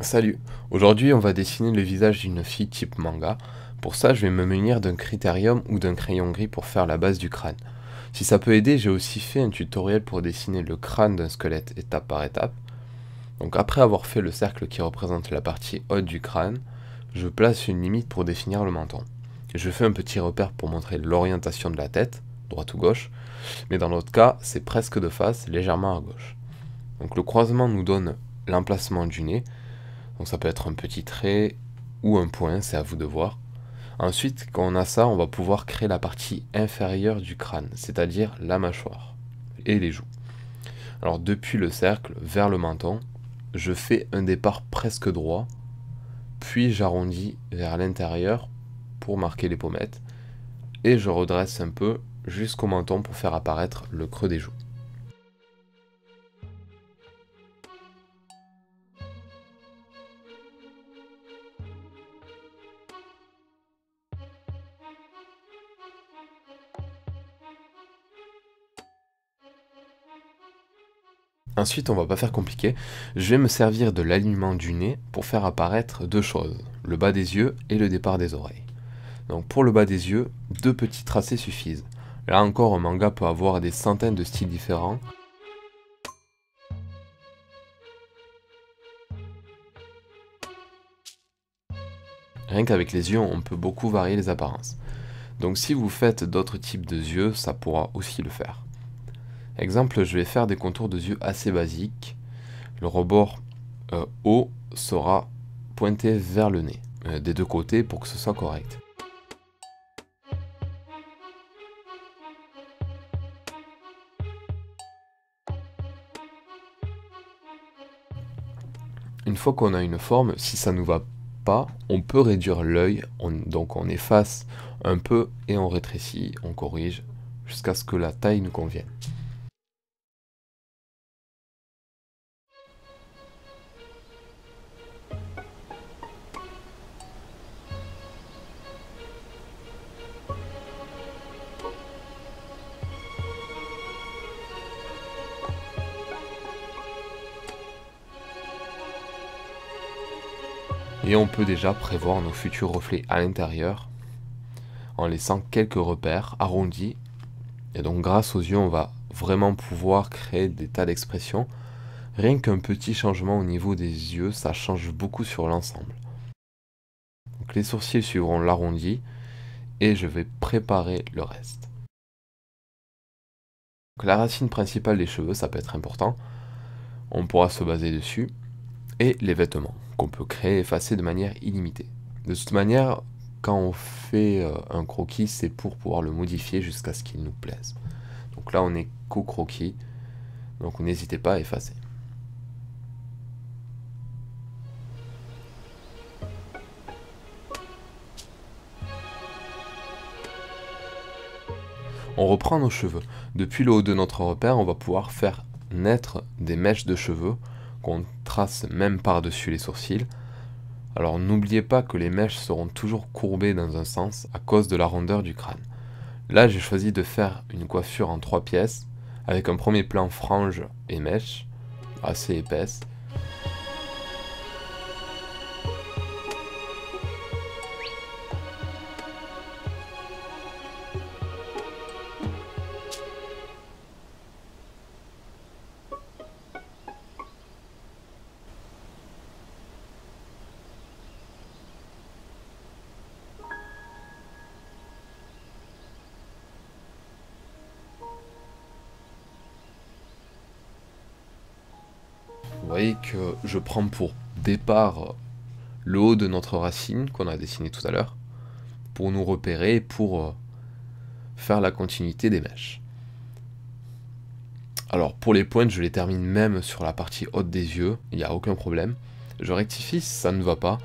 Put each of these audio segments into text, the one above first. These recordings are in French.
Salut, aujourd'hui on va dessiner le visage d'une fille type manga. Pour ça je vais me munir d'un critérium ou d'un crayon gris pour faire la base du crâne. Si ça peut aider, j'ai aussi fait un tutoriel pour dessiner le crâne d'un squelette étape par étape. Donc après avoir fait le cercle qui représente la partie haute du crâne, je place une limite pour définir le menton. Je fais un petit repère pour montrer l'orientation de la tête, droite ou gauche, mais dans notre cas c'est presque de face, légèrement à gauche. Donc le croisement nous donne l'emplacement du nez. Donc ça peut être un petit trait ou un point, c'est à vous de voir. Ensuite, quand on a ça, on va pouvoir créer la partie inférieure du crâne, c'est-à-dire la mâchoire et les joues. Alors depuis le cercle vers le menton, je fais un départ presque droit, puis j'arrondis vers l'intérieur pour marquer les pommettes, et je redresse un peu jusqu'au menton pour faire apparaître le creux des joues. Ensuite, on va pas faire compliqué, je vais me servir de l'alignement du nez pour faire apparaître deux choses, le bas des yeux et le départ des oreilles. Donc pour le bas des yeux, deux petits tracés suffisent. Là encore, un manga peut avoir des centaines de styles différents. Rien qu'avec les yeux, on peut beaucoup varier les apparences. Donc si vous faites d'autres types de yeux, ça pourra aussi le faire. Exemple, je vais faire des contours de yeux assez basiques. Le rebord haut sera pointé vers le nez, des deux côtés pour que ce soit correct. Une fois qu'on a une forme, si ça ne nous va pas, on peut réduire l'œil, donc on efface un peu et on rétrécit, on corrige, jusqu'à ce que la taille nous convienne. Et on peut déjà prévoir nos futurs reflets à l'intérieur en laissant quelques repères arrondis. Et donc grâce aux yeux, on va vraiment pouvoir créer des tas d'expressions. Rien qu'un petit changement au niveau des yeux, ça change beaucoup sur l'ensemble. Donc les sourcils suivront l'arrondi et je vais préparer le reste. Donc la racine principale des cheveux, ça peut être important. On pourra se baser dessus. Et les vêtements, qu'on peut créer et effacer de manière illimitée. De toute manière, quand on fait un croquis, c'est pour pouvoir le modifier jusqu'à ce qu'il nous plaise. Donc là, on est qu'au croquis, donc n'hésitez pas à effacer. On reprend nos cheveux. Depuis le haut de notre repère, on va pouvoir faire naître des mèches de cheveux qu'on trace même par-dessus les sourcils. Alors n'oubliez pas que les mèches seront toujours courbées dans un sens à cause de la rondeur du crâne. Là, j'ai choisi de faire une coiffure en 3 pièces, avec un premier plan frange et mèche, assez épaisse. Vous voyez que je prends pour départ le haut de notre racine qu'on a dessiné tout à l'heure, pour nous repérer et pour faire la continuité des mèches. Alors pour les pointes, je les termine même sur la partie haute des yeux, il n'y a aucun problème. Je rectifie si ça ne va pas.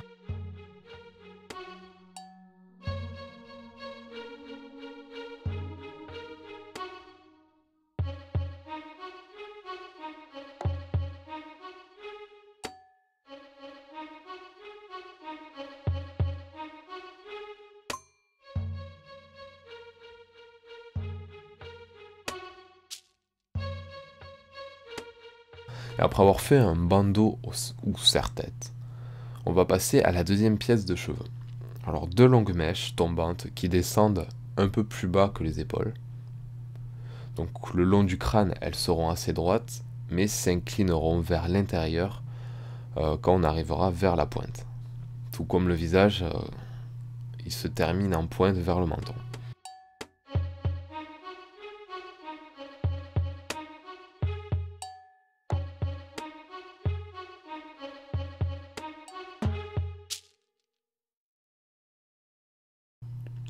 Et après avoir fait un bandeau ou serre-tête, On va passer à la deuxième pièce de cheveux. Alors deux longues mèches tombantes qui descendent un peu plus bas que les épaules. Donc le long du crâne, elles seront assez droites, mais s'inclineront vers l'intérieur quand on arrivera vers la pointe. Tout comme le visage, il se termine en pointe vers le menton.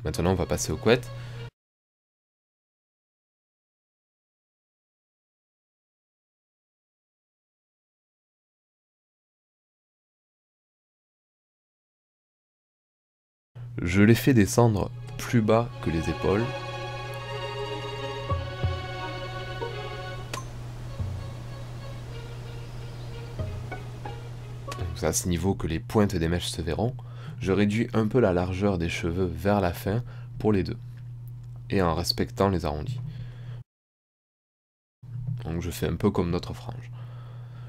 Maintenant, on va passer aux couettes. Je les fais descendre plus bas que les épaules. C'est à ce niveau que les pointes des mèches se verront. Je réduis un peu la largeur des cheveux vers la fin pour les deux, et en respectant les arrondis. Donc je fais un peu comme notre frange.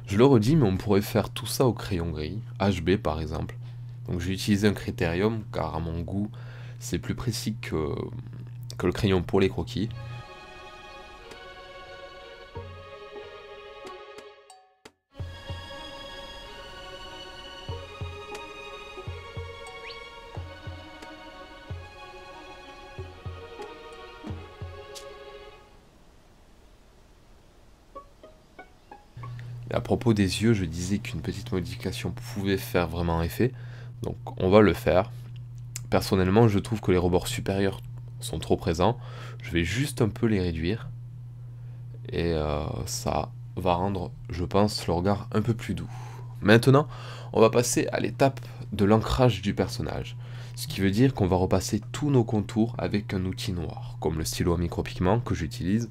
Je le redis, mais on pourrait faire tout ça au crayon gris, HB par exemple. Donc j'ai utilisé un critérium, car à mon goût, c'est plus précis que le crayon pour les croquis. Et à propos des yeux, je disais qu'une petite modification pouvait faire vraiment effet, donc on va le faire. Personnellement, je trouve que les rebords supérieurs sont trop présents. Je vais juste un peu les réduire. Et ça va rendre, je pense, le regard un peu plus doux. Maintenant, on va passer à l'étape de l'ancrage du personnage. Ce qui veut dire qu'on va repasser tous nos contours avec un outil noir, comme le stylo à micropigment que j'utilise,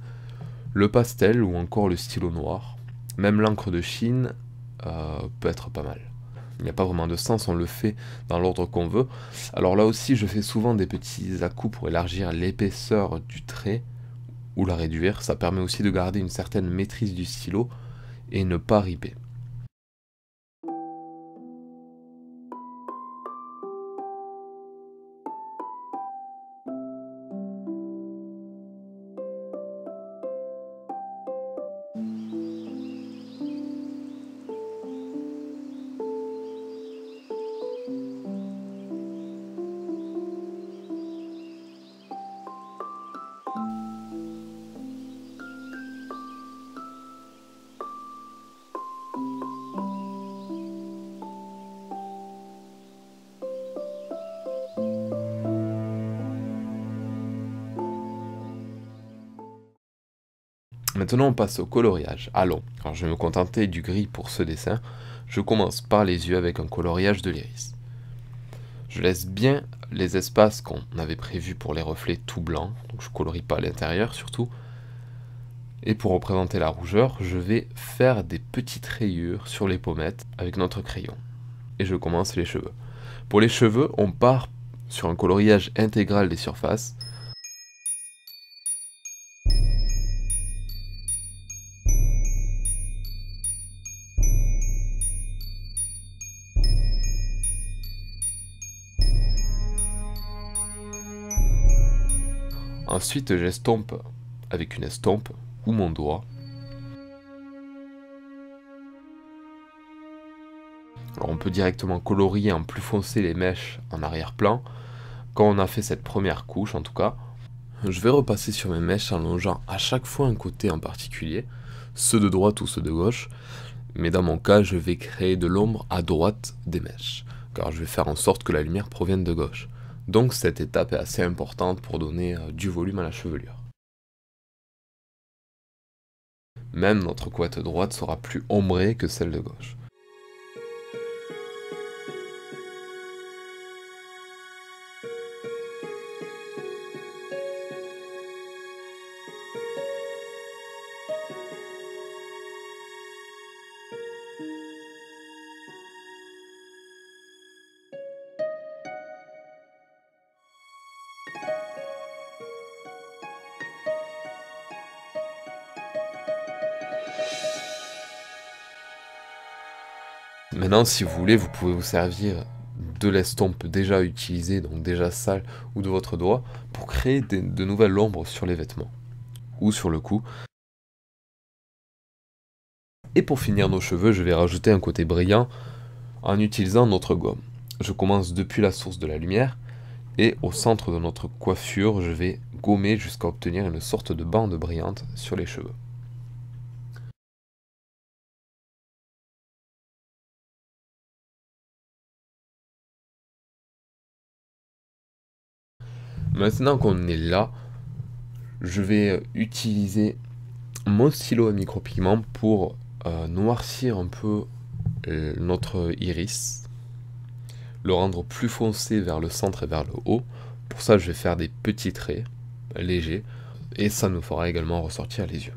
le pastel ou encore le stylo noir. Même l'encre de Chine peut être pas mal. Il n'y a pas vraiment de sens, on le fait dans l'ordre qu'on veut. Alors là aussi, je fais souvent des petits à-coups pour élargir l'épaisseur du trait ou la réduire. Ça permet aussi de garder une certaine maîtrise du stylo et ne pas riper. Maintenant on passe au coloriage. Allons, alors je vais me contenter du gris pour ce dessin. Je commence par les yeux avec un coloriage de l'iris. Je laisse bien les espaces qu'on avait prévus pour les reflets tout blancs, donc je colorie pas l'intérieur surtout. Et pour représenter la rougeur, je vais faire des petites rayures sur les pommettes avec notre crayon. Et je commence les cheveux. Pour les cheveux, on part sur un coloriage intégral des surfaces. Ensuite, j'estompe avec une estompe ou mon doigt. Alors on peut directement colorier en plus foncé les mèches en arrière-plan, quand on a fait cette première couche en tout cas. Je vais repasser sur mes mèches en longeant à chaque fois un côté en particulier, ceux de droite ou ceux de gauche, mais dans mon cas je vais créer de l'ombre à droite des mèches, car je vais faire en sorte que la lumière provienne de gauche. Donc cette étape est assez importante pour donner du volume à la chevelure. Même notre couette droite sera plus ombrée que celle de gauche. Maintenant, si vous voulez, vous pouvez vous servir de l'estompe déjà utilisée, donc déjà sale, ou de votre doigt, pour créer de nouvelles ombres sur les vêtements, ou sur le cou. Et pour finir nos cheveux, je vais rajouter un côté brillant en utilisant notre gomme. Je commence depuis la source de la lumière, et au centre de notre coiffure, je vais gommer jusqu'à obtenir une sorte de bande brillante sur les cheveux. Maintenant qu'on est là, je vais utiliser mon stylo à micropigment pour noircir un peu notre iris, le rendre plus foncé vers le centre et vers le haut. Pour ça, je vais faire des petits traits légers et ça nous fera également ressortir les yeux.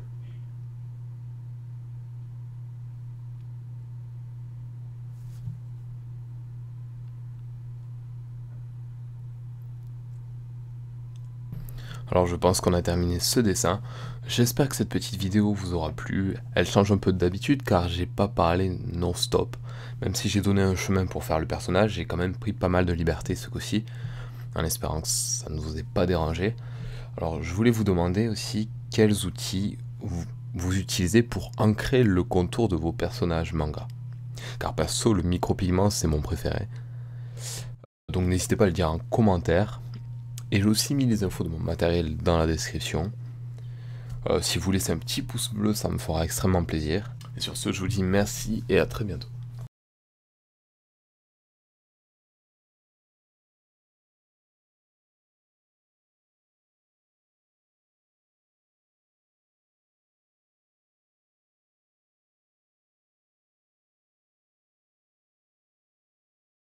Alors je pense qu'on a terminé ce dessin. J'espère que cette petite vidéo vous aura plu. Elle change un peu d'habitude car j'ai pas parlé non-stop. Même si j'ai donné un chemin pour faire le personnage, j'ai quand même pris pas mal de liberté ce coup-ci, en espérant que ça ne vous ait pas dérangé. Alors je voulais vous demander aussi quels outils vous utilisez pour ancrer le contour de vos personnages manga. Car perso, le micropigment c'est mon préféré. Donc n'hésitez pas à le dire en commentaire. Et j'ai aussi mis les infos de mon matériel dans la description. Si vous laissez un petit pouce bleu, ça me fera extrêmement plaisir. Et sur ce, je vous dis merci et à très bientôt.